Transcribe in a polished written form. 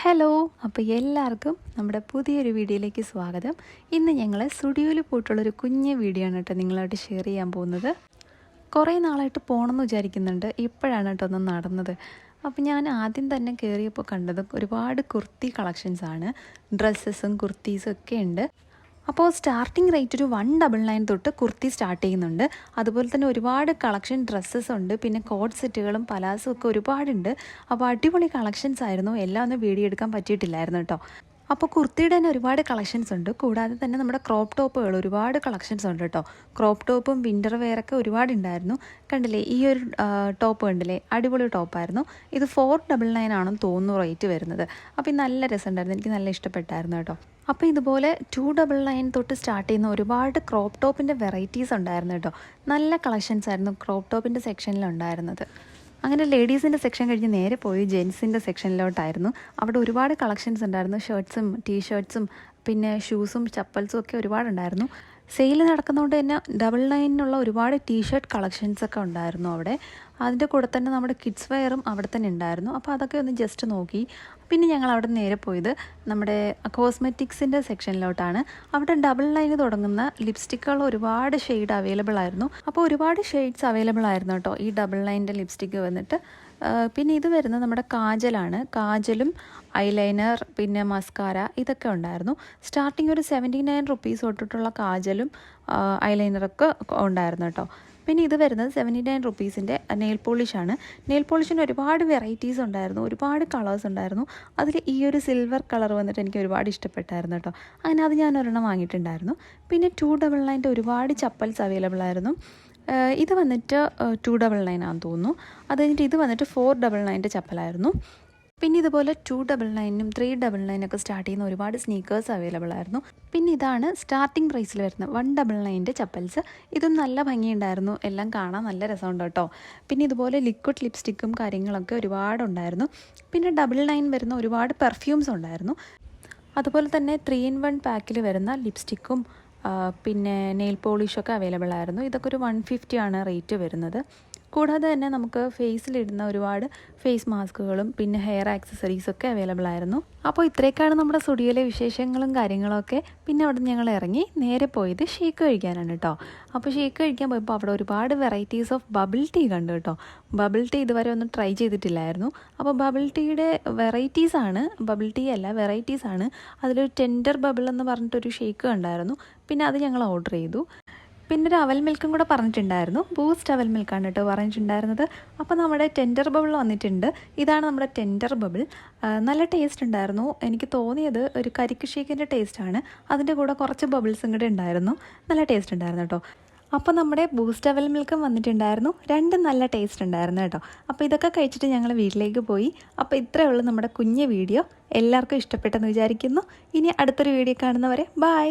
Hello, അപ്പോൾ എല്ലാവർക്കും നമ്മുടെ പുതിയൊരു വീഡിയോയിലേക്ക് സ്വാഗതം. ഇന്ന് ഞങ്ങൾ സ്റ്റുഡിയോയിൽ പോയിട്ടുള്ളൊരു കുഞ്ഞ് വീഡിയോ ആണ് കേട്ടോ നിങ്ങളായിട്ട് ഷെയർ ചെയ്യാൻ പോകുന്നത്. കുറേ നാളായിട്ട് പോകണമെന്ന് വിചാരിക്കുന്നുണ്ട്, ഇപ്പോഴാണ് കേട്ടോ ഒന്ന് നടന്നത്. അപ്പോൾ ഞാൻ ആദ്യം തന്നെ കയറിയപ്പോൾ കണ്ടത് ഒരുപാട് കുർത്തി കളക്ഷൻസാണ്. ഡ്രസ്സസും കുർത്തീസും ഒക്കെ ഉണ്ട്. അപ്പോൾ സ്റ്റാർട്ടിംഗ് റേറ്റ് ഒരു 199 തൊട്ട് കുർത്തി സ്റ്റാർട്ട് ചെയ്യുന്നുണ്ട്. അതുപോലെ തന്നെ ഒരുപാട് കളക്ഷൻ ഡ്രസ്സസ് ഉണ്ട്, പിന്നെ കോഡ് സെറ്റുകളും പലാസും ഒക്കെ ഒരുപാടുണ്ട്. അപ്പോൾ അടിപൊളി കളക്ഷൻസ് ആയിരുന്നു. എല്ലാം ഒന്നും വീഡിയോ എടുക്കാൻ പറ്റിയിട്ടില്ലായിരുന്നു കേട്ടോ. അപ്പോൾ കുർത്തിയുടെ തന്നെ ഒരുപാട് കളക്ഷൻസ് ഉണ്ട്. കൂടാതെ തന്നെ നമ്മുടെ ക്രോപ്പ് ടോപ്പുകൾ ഒരുപാട് കളക്ഷൻസ് ഉണ്ട് കേട്ടോ. ക്രോപ്പ് ടോപ്പും വിൻ്റർ വെയറൊക്കെ ഒരുപാടുണ്ടായിരുന്നു. കണ്ടില്ലേ, ഈ ഒരു ടോപ്പ് കണ്ടില്ലേ, അടിപൊളി ടോപ്പായിരുന്നു. ഇത് 499 ആണെന്ന് തോന്നുന്നു റേറ്റ് വരുന്നത്. അപ്പോൾ നല്ല രസമുണ്ടായിരുന്നു, എനിക്ക് നല്ല ഇഷ്ടപ്പെട്ടായിരുന്നു കേട്ടോ. അപ്പോൾ ഇതുപോലെ 299 തൊട്ട് സ്റ്റാർട്ട് ചെയ്യുന്ന ഒരുപാട് ക്രോപ്പ് ടോപ്പിൻ്റെ വെറൈറ്റീസ് ഉണ്ടായിരുന്നു കേട്ടോ. നല്ല കളക്ഷൻസ് ആയിരുന്നു ക്രോപ്പ് ടോപ്പിൻ്റെ സെക്ഷനിലുണ്ടായിരുന്നത്. അങ്ങനെ ലേഡീസിൻ്റെ സെക്ഷൻ കഴിഞ്ഞ് നേരെ പോയി ജെൻസിൻ്റെ സെക്ഷനിലോട്ടായിരുന്നു. അവിടെ ഒരുപാട് കളക്ഷൻസ് ഉണ്ടായിരുന്നു. ഷർട്ട്സും ടീഷർട്ട്സും പിന്നെ ഷൂസും ചപ്പൽസും ഒക്കെ ഒരുപാടുണ്ടായിരുന്നു. സെയിൽ നടക്കുന്നതുകൊണ്ട് തന്നെ 99 ഒരുപാട് ടീഷർട്ട് കളക്ഷൻസൊക്കെ ഉണ്ടായിരുന്നു അവിടെ. അതിൻ്റെ കൂടെ തന്നെ നമ്മുടെ കിഡ്സ് വെയറും അവിടെ തന്നെ ഉണ്ടായിരുന്നു. അപ്പോൾ അതൊക്കെ ഒന്ന് ജസ്റ്റ് നോക്കി. പിന്നെ ഞങ്ങൾ അവിടെ നേരെ പോയത് നമ്മുടെ കോസ്മെറ്റിക്സിൻ്റെ സെക്ഷനിലോട്ടാണ്. അവിടെ 99 തുടങ്ങുന്ന ലിപ്സ്റ്റിക്കുകൾ ഒരുപാട് ഷെയ്ഡ് അവൈലബിൾ ആയിരുന്നു. അപ്പോൾ ഒരുപാട് ഷെയ്ഡ്സ് അവൈലബിൾ ആയിരുന്നു കേട്ടോ ഈ 99 ലിപ്സ്റ്റിക്ക് വന്നിട്ട്. പിന്നെ ഇത് വരുന്നത് നമ്മുടെ കാജലാണ്. കാജലും ഐലൈനർ പിന്നെ മസ്കാര ഇതൊക്കെ ഉണ്ടായിരുന്നു. സ്റ്റാർട്ടിങ് ഒരു 79 റുപ്പീസ് തൊട്ടിട്ടുള്ള കാജലും ഐലൈനറൊക്കെ ഉണ്ടായിരുന്നു കേട്ടോ. പിന്നെ ഇത് വരുന്നത് 79 റുപ്പീസിൻ്റെ നെയിൽ പോളിഷാണ്. നെയിൽ പോളിഷിന് ഒരുപാട് വെറൈറ്റീസ് ഉണ്ടായിരുന്നു, ഒരുപാട് കളേഴ്സ് ഉണ്ടായിരുന്നു. അതിൽ ഈ ഒരു സിൽവർ കളർ വന്നിട്ട് എനിക്ക് ഒരുപാട് ഇഷ്ടപ്പെട്ടായിരുന്നു കേട്ടോ. അങ്ങനെ അത് ഞാൻ ഒരെണ്ണം വാങ്ങിയിട്ടുണ്ടായിരുന്നു. പിന്നെ 299 ഒരുപാട് ചപ്പൽസ് അവൈലബിൾ ആയിരുന്നു. ഇത് വന്നിട്ട് 299 ആണെന്ന് തോന്നുന്നു. അത് കഴിഞ്ഞിട്ട് ഇത് വന്നിട്ട് 499 ചപ്പലായിരുന്നു. പിന്നെ ഇതുപോലെ 299 399 ഒക്കെ സ്റ്റാർട്ട് ചെയ്യുന്ന ഒരുപാട് സ്നീക്കേഴ്സ് അവൈലബിൾ ആയിരുന്നു. പിന്നെ ഇതാണ് സ്റ്റാർട്ടിംഗ് പ്രൈസിൽ വരുന്നത് 199 ചപ്പൽസ്. ഇതും നല്ല ഭംഗിയുണ്ടായിരുന്നു, എല്ലാം കാണാൻ നല്ല രസമുണ്ട് കേട്ടോ. പിന്നെ ഇതുപോലെ ലിക്വിഡ് ലിപ്സ്റ്റിക്കും കാര്യങ്ങളൊക്കെ ഒരുപാടുണ്ടായിരുന്നു. പിന്നെ 99 വരുന്ന ഒരുപാട് പെർഫ്യൂംസ് ഉണ്ടായിരുന്നു. അതുപോലെ തന്നെ 3-in-1 പാക്കിൽ വരുന്ന ലിപ്സ്റ്റിക്കും പിന്നെ നെയിൽ പോളിഷൊക്കെ അവൈലബിൾ ആയിരുന്നു. ഇതൊക്കെ ഒരു 150 ആണ് റേറ്റ് വരുന്നത്. കൂടാതെ തന്നെ നമുക്ക് ഫേസിലിടുന്ന ഒരുപാട് ഫേസ് മാസ്കുകളും പിന്നെ ഹെയർ ആക്സസറീസൊക്കെ അവൈലബിൾ ആയിരുന്നു. അപ്പോൾ ഇത്രയൊക്കെയാണ് നമ്മുടെ സ്റ്റുഡിയോയിലെ വിശേഷങ്ങളും കാര്യങ്ങളൊക്കെ. പിന്നെ അവിടെ ഞങ്ങൾ ഇറങ്ങി നേരെ പോയത് ഷേക്ക് കഴിക്കാനാണ് കേട്ടോ. അപ്പോൾ ഷേക്ക് കഴിക്കാൻ പോയപ്പോൾ അവിടെ ഒരുപാട് വെറൈറ്റീസ് ഓഫ് ബബിൾ ടീ കണ്ടു കേട്ടോ. ബബിൾ ടീ ഇതുവരെ ഒന്നും ട്രൈ ചെയ്തിട്ടില്ലായിരുന്നു. അപ്പോൾ ബബിൾ ടീയുടെ വെറൈറ്റീസാണ്, ബബിൾ ടീ അല്ല വെറൈറ്റീസാണ്. അതിലൊരു ടെൻഡർ ബബിൾ എന്ന് പറഞ്ഞിട്ടൊരു ഷേക്ക് കണ്ടായിരുന്നു. പിന്നെ അത് ഞങ്ങൾ ഓർഡർ ചെയ്തു. പിന്നെ ഒരു അവൽ മിൽക്കും കൂടെ പറഞ്ഞിട്ടുണ്ടായിരുന്നു. ബൂസ്റ്റ് അവൽ മിൽക്കാണ് കേട്ടോ പറഞ്ഞിട്ടുണ്ടായിരുന്നത്. അപ്പോൾ നമ്മുടെ ടെൻഡർ ബബിൾ വന്നിട്ടുണ്ട്. ഇതാണ് നമ്മുടെ ടെൻഡർ ബബിൾ. നല്ല ടേസ്റ്റ് ഉണ്ടായിരുന്നു. എനിക്ക് തോന്നിയത് ഒരു കരിക്ക് ഷേക്കിൻ്റെ ടേസ്റ്റാണ്. അതിൻ്റെ കൂടെ കുറച്ച് ബബിൾസും കൂടെ ഉണ്ടായിരുന്നു. നല്ല ടേസ്റ്റ് ഉണ്ടായിരുന്നു കേട്ടോ. അപ്പോൾ നമ്മുടെ ബൂസ്റ്റ് അവൽ മിൽക്കും വന്നിട്ടുണ്ടായിരുന്നു. രണ്ടും നല്ല ടേസ്റ്റ് ഉണ്ടായിരുന്നു കേട്ടോ. അപ്പോൾ ഇതൊക്കെ കഴിച്ചിട്ട് ഞങ്ങൾ വീട്ടിലേക്ക് പോയി. അപ്പോൾ ഇത്രയേ ഉള്ളൂ നമ്മുടെ കുഞ്ഞ് വീഡിയോ. എല്ലാവർക്കും ഇഷ്ടപ്പെട്ടെന്ന് വിചാരിക്കുന്നു. ഇനി അടുത്തൊരു വീഡിയോ കാണുന്നവരെ ബൈ.